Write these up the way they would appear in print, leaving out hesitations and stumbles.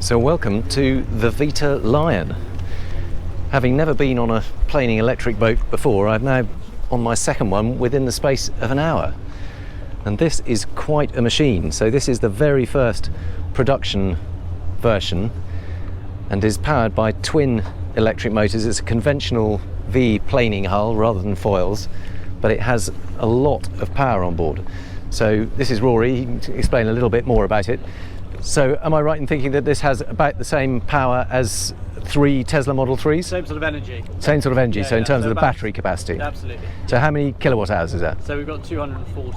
So welcome to the Vita LION. Having never been on a planing electric boat before, I'm now on my second one within the space of an hour. And this is quite a machine. So this is the very first production version and is powered by twin electric motors. It's a conventional V planing hull rather than foils, but it has a lot of power on board. So this is Rory, he can explain a little bit more about it. So am I right in thinking that this has about the same power as 3 Tesla Model 3s? Same sort of energy. Same sort of energy, Yeah, so in yeah. terms So of the about- battery capacity? Absolutely. So how many kilowatt hours is that? So we've got 240.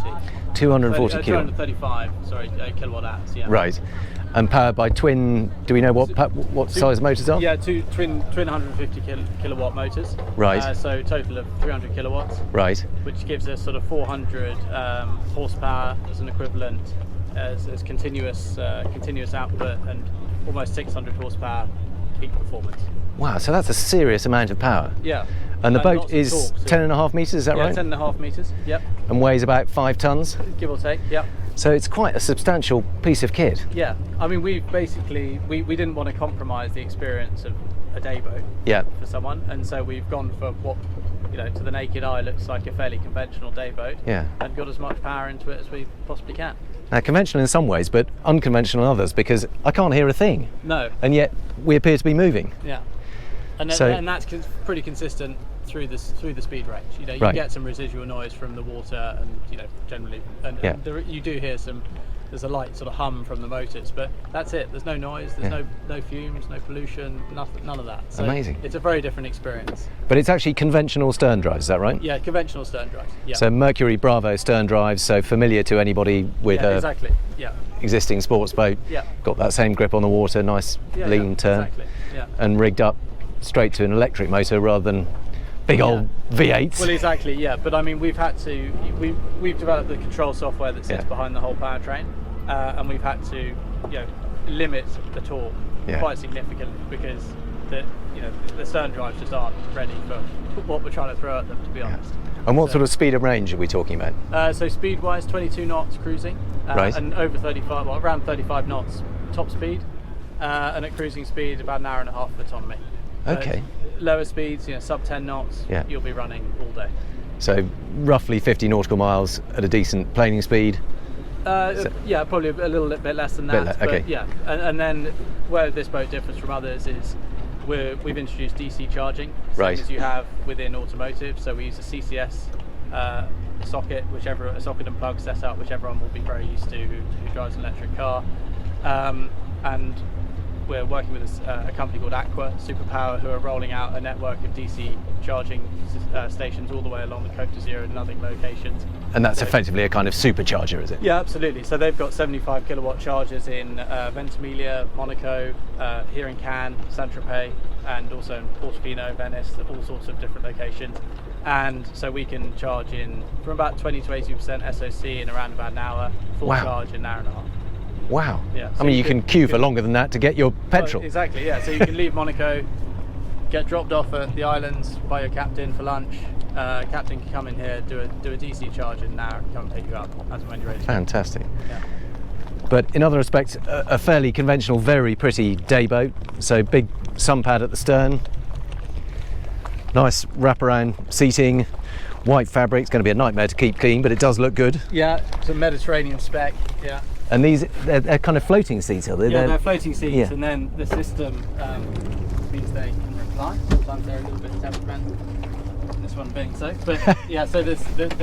240 kilowatt. 235, sorry, kilowatt hours, yeah. Right. And powered by twin, do we know what size motors are? Yeah, two twin 150 kilowatt motors. Right. So total of 300 kilowatts. Right. Which gives us sort of 400 horsepower as an equivalent, as continuous output, and almost 600 horsepower peak performance. Wow, so that's a serious amount of power. Yeah. And the boat lots of is torque, too. 10.5 metres, is that Yeah, right? 10.5 meters. Yep. And weighs about 5 tonnes. Give or take. Yep. So it's quite a substantial piece of kit. Yeah, I mean, we've basically, we didn't want to compromise the experience of a day boat Yeah. for someone, and so we've gone for what, you know, to the naked eye looks like a fairly conventional day boat. Yeah. And got as much power into it as we possibly can. Now, conventional in some ways, but unconventional in others, because I can't hear a thing. No. And yet we appear to be moving. Yeah. And So- and that's pretty consistent through the speed range. You know, you Right. get some residual noise from the water, and you know, generally, and Yeah. you do hear some. There's a light sort of hum from the motors, but that's it. There's no noise. There's Yeah. no fumes, no pollution, nothing, none of that. So Amazing. It's a very different experience. But it's actually conventional stern drives, is that right? Yeah, conventional stern drives. Yeah. So Mercury Bravo stern drives, so familiar to anybody with yeah, a exactly. Yeah. existing sports boat. Yeah. Got that same grip on the water, nice Yeah, lean yeah, turn. Exactly. Yeah. And rigged up straight to an electric motor rather than big old V8s. Well, exactly. Yeah, but I mean, we've developed the control software that sits Yeah. behind the whole powertrain, and we've had to, limit the torque Yeah. quite significantly because the stern drives just aren't ready for what we're trying to throw at them, to be honest. And what So- sort of speed and range are we talking about? So speed-wise, 22 knots cruising, Right. and over 35, well, around 35 knots top speed, and at cruising speed about an hour and a half of autonomy. Okay. Lower speeds, sub 10 knots, Yeah. you'll be running all day. So roughly 50 nautical miles at a decent planing speed. Yeah, probably a little bit less than that. Okay. But yeah, and then where this boat differs from others is we've introduced DC charging, same Right. as you have within automotive. So we use a CCS socket, a socket and plug setup, which everyone will be very used to who drives an electric car, and we're working with a company called Aqua Superpower, who are rolling out a network of DC charging stations all the way along the Côte d'Azur and other locations. And that's So- effectively a kind of supercharger, is it? Yeah, absolutely. So they've got 75 kilowatt chargers in Ventimiglia, Monaco, here in Cannes, Saint-Tropez, and also in Portofino, Venice, all sorts of different locations. And so we can charge in from about 20 to 80% SOC in around about an hour, full Wow. charge in an hour and a half. Wow. Yeah, I so mean, you you can could- queue you for could- longer than that to get your petrol. Well, exactly, yeah. So you can leave Monaco, get dropped off at the islands by your captain for lunch. Captain can come in here, do a DC charge in an hour, and come and pick you up as and when you're ready. Fantastic. Yeah. But in other respects, a fairly conventional, very pretty day boat. So big sun pad at the stern, nice wraparound seating, white fabric. It's going to be a nightmare to keep clean, but it does look good. Yeah, it's a Mediterranean spec. Yeah. And they're kind of floating seats, are they? Yeah, they're floating seats, yeah. and then the system means they can recline. Sometimes they're a little bit temperamental. This one being so, but yeah. So the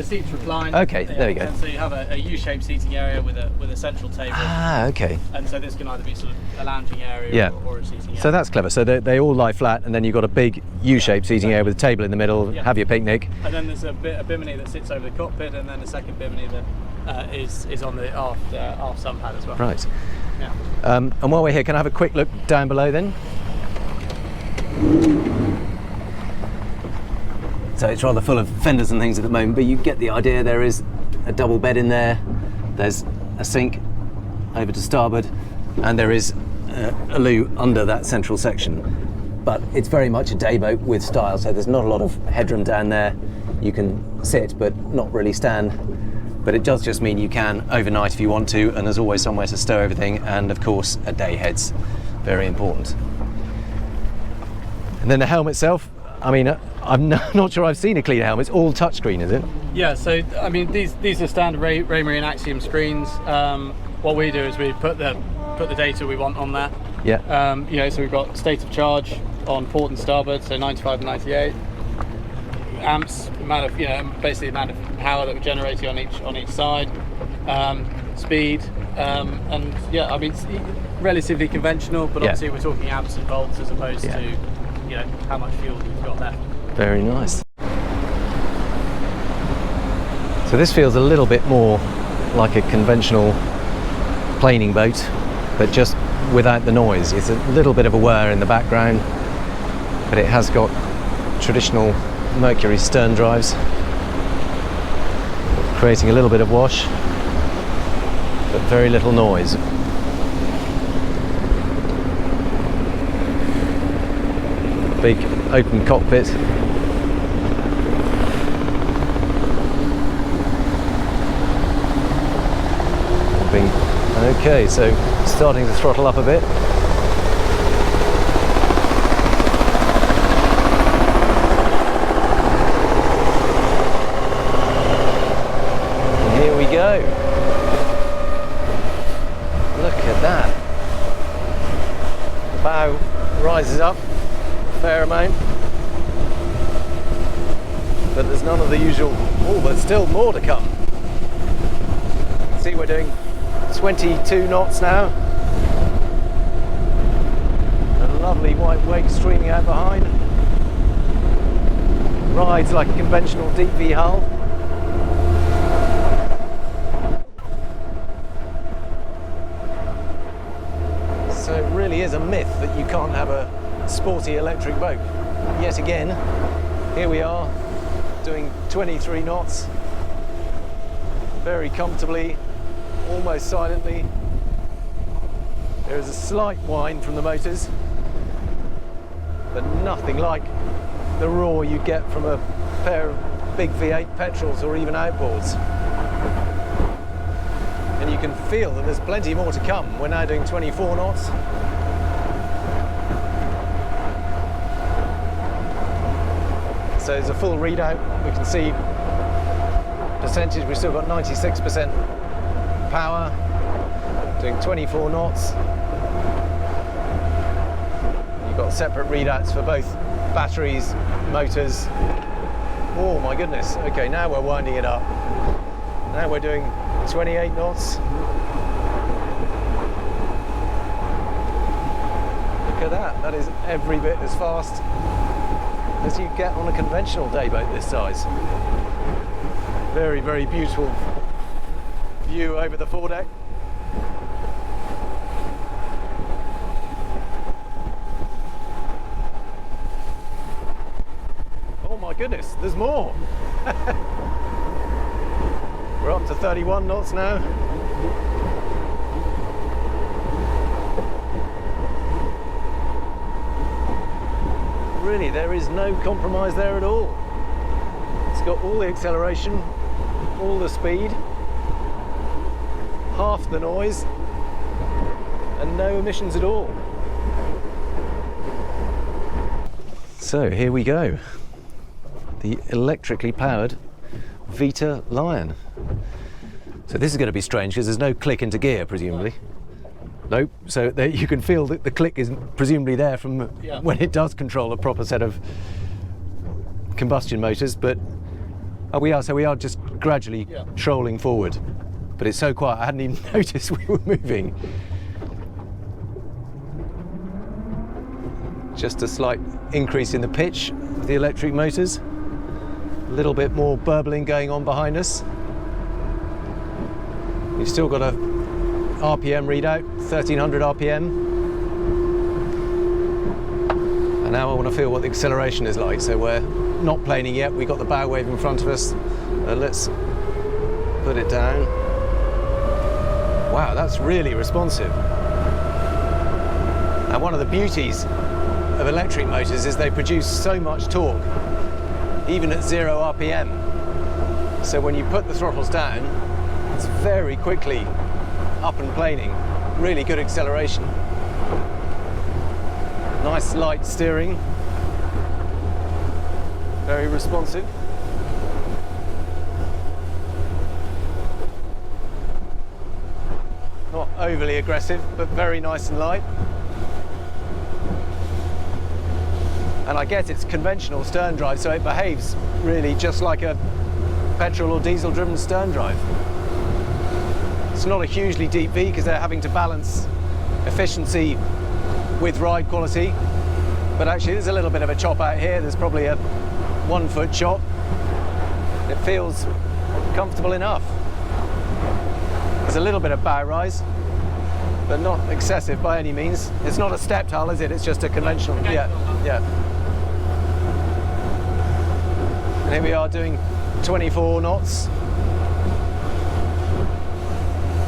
seats recline. Okay, Yeah, there we go. and so you have a U-shaped seating area with a central table, Ah, okay. and so this can either be sort of a lounging area Yeah. or a seating area. So that's clever. So they all lie flat, and then you've got a big U-shaped seating area with a table in the middle. Yeah. Have your picnic. And then there's a bimini that sits over the cockpit, and then a second bimini that is on the aft sun pad as well. Right. Yeah. And while we're here, can I have a quick look down below then? So it's rather full of fenders and things at the moment, but you get the idea. There is a double bed in there, there's a sink over to starboard, and there is a loo under that central section. But it's very much a day boat with style, so there's not a lot of headroom down there. You can sit, but not really stand. But it does just mean you can overnight if you want to, and there's always somewhere to stow everything, and of course a day heads very important. And then the helm itself, I mean, I'm not sure I've seen a clean helm. It's all touchscreen, is it? Yeah, so I mean, these are standard Raymarine Axiom screens. What we do is we put the data we want on there. Yeah. You know, so we've got state of charge on port and starboard, so 95 and 98 amps, amount of, you know, basically the amount of power that we're generating on each side, speed, and yeah, I mean, it's relatively conventional, but obviously we're talking amps and volts as opposed to, you know, how much fuel you've got left. Very nice. So this feels a little bit more like a conventional planing boat, but just without the noise. It's a little bit of a whir in the background, but it has got traditional Mercury stern drives, creating a little bit of wash, but very little noise. Big open cockpit. Okay, so starting to throttle up a bit. And here we go. Look at that. The bow rises up a fair amount, but there's none of the usual, oh, there's still more to come. See, we're doing 22 knots now. A lovely white wake streaming out behind. Rides like a conventional deep V hull. So it really is a myth that you can't have a sporty electric boat. Yet again, here we are doing 23 knots, very comfortably, almost silently. There is a slight whine from the motors, but nothing like the roar you get from a pair of big V8 petrols or even outboards. And you can feel that there's plenty more to come. We're now doing 24 knots. So there's a full readout. We can see percentage, we've still got 96% power, doing 24 knots. You've got separate readouts for both batteries, motors. Oh my goodness. Okay, now we're winding it up. Now we're doing 28 knots. Look at that. That is every bit as fast as you get on a conventional dayboat this size. Very, very beautiful view over the foredeck. Oh my goodness, there's more. We're up to 31 knots now. Really, there is no compromise there at all. It's got all the acceleration, all the speed, half the noise, and no emissions at all. So here we go, the electrically powered Vita LION. So this is going to be strange because there's no click into gear, presumably. Nope. So there, you can feel that the click is presumably there from when it does control a proper set of combustion motors, but we are just gradually trolling forward. But it's so quiet, I hadn't even noticed we were moving. Just a slight increase in the pitch of the electric motors. A little bit more burbling going on behind us. We've still got a RPM readout, 1300 RPM. And now I want to feel what the acceleration is like. So we're not planing yet, we've got the bow wave in front of us. Let's put it down. Wow, that's really responsive. And one of the beauties of electric motors is they produce so much torque, even at 0 RPM. So when you put the throttles down, it's very quickly up and planing, really good acceleration. Nice light steering. Very responsive. Not overly aggressive, but very nice and light. And I guess it's conventional stern drive, so it behaves really just like a petrol or diesel driven stern drive. It's not a hugely deep V because they're having to balance efficiency with ride quality, but actually there's a little bit of a chop out here. There's probably a 1 foot chop. It feels comfortable enough. There's a little bit of bow rise, but not excessive by any means. It's not a stepped hull, is it? It's just a conventional. Yeah. And here we are doing 24 knots.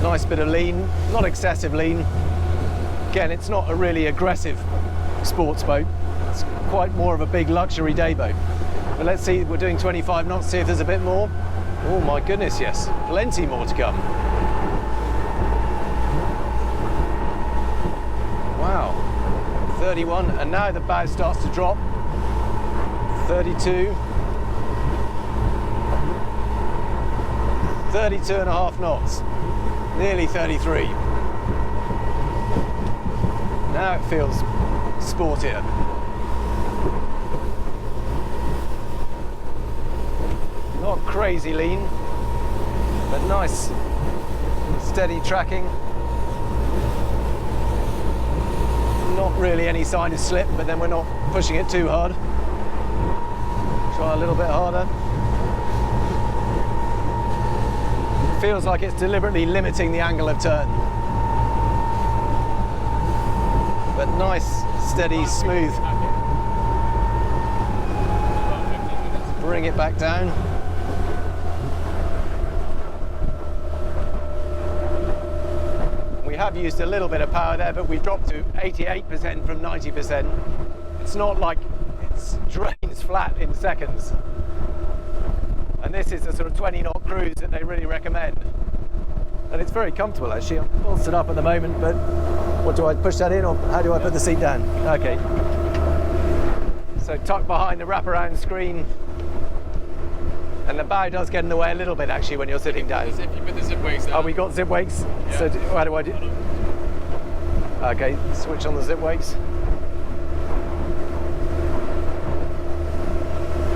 Nice bit of lean, not excessive lean. Again, it's not a really aggressive sports boat. It's quite more of a big luxury day boat. But let's see, we're doing 25 knots, see if there's a bit more. Oh my goodness, yes, plenty more to come. Wow, 31, and now the bow starts to drop. 32. 32 and a half knots, nearly 33. Now it feels sportier. Not crazy lean, but nice, steady tracking. Not really any sign of slip, but then we're not pushing it too hard. Try a little bit harder. Feels like it's deliberately limiting the angle of turn. But nice, steady, smooth. Bring it back down. We have used a little bit of power there, but we dropped to 88% from 90%. It's not like it drains flat in seconds. And this is a sort of 20 knot cruise that they really recommend. And it's very comfortable actually. I'm bolstered up at the moment, but what do I push that in, or how do I put the seat down? Okay. So tucked behind the wraparound screen. And the bow does get in the way a little bit actually when you're sitting down. If you put the zip wakes down. Oh, we got zip wakes? Yeah. So how do I do? Okay, switch on the zip wakes.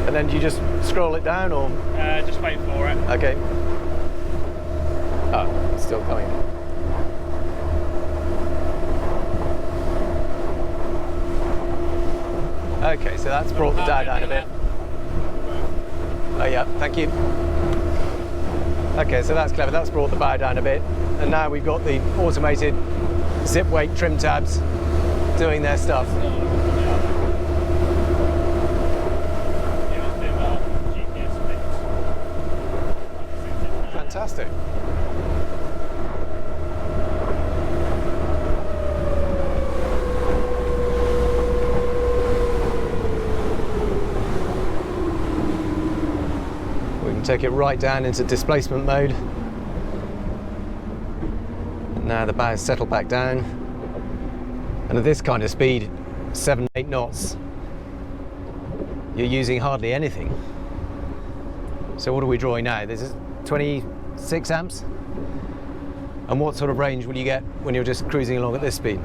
And then you just scroll it down, or? Just wait for it. Okay. Oh, it's still coming. Okay, so that's brought the dial down a bit. Oh yeah, thank you. Okay, so that's clever. That's brought the bow down a bit. And now we've got the automated zip wake trim tabs doing their stuff. Fantastic. We can take it right down into displacement mode. And now the bow's settled back down. And at this kind of speed, 7, 8 knots, you're using hardly anything. So what are we drawing now? This is 26 amps. And what sort of range will you get when you're just cruising along at this speed?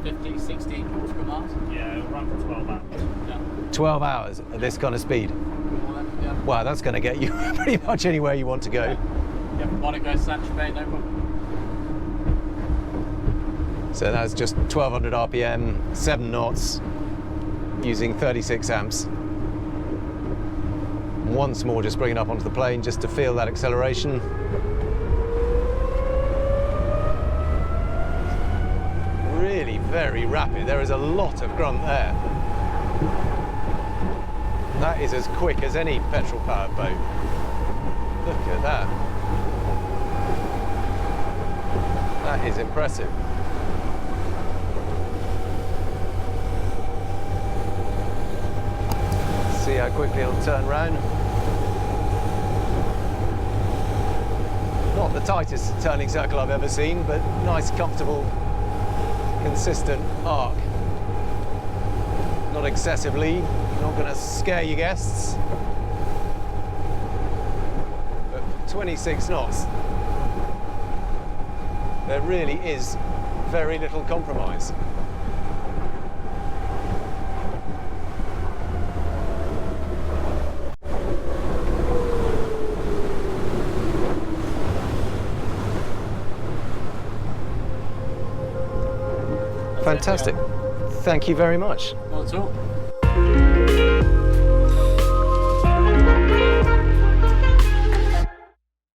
50, 60 knots per mile. Yeah, it'll run for 12 hours. Yeah. 12 hours at this kind of speed? Yeah. Wow, that's going to get you pretty much anywhere you want to go. Yeah, from Monaco, Saint-Tropez, no problem. So that's just 1200 RPM, 7 knots, using 36 amps. Once more, just bring it up onto the plane just to feel that acceleration. Really very rapid. There is a lot of grunt there. That is as quick as any petrol-powered boat. Look at that. That is impressive. See how quickly it'll turn round. Not the tightest turning circle I've ever seen, but nice, comfortable, consistent arc. not excessively, not going to scare your guests. But 26 knots, there really is very little compromise. Fantastic. Thank you very much. Not at all.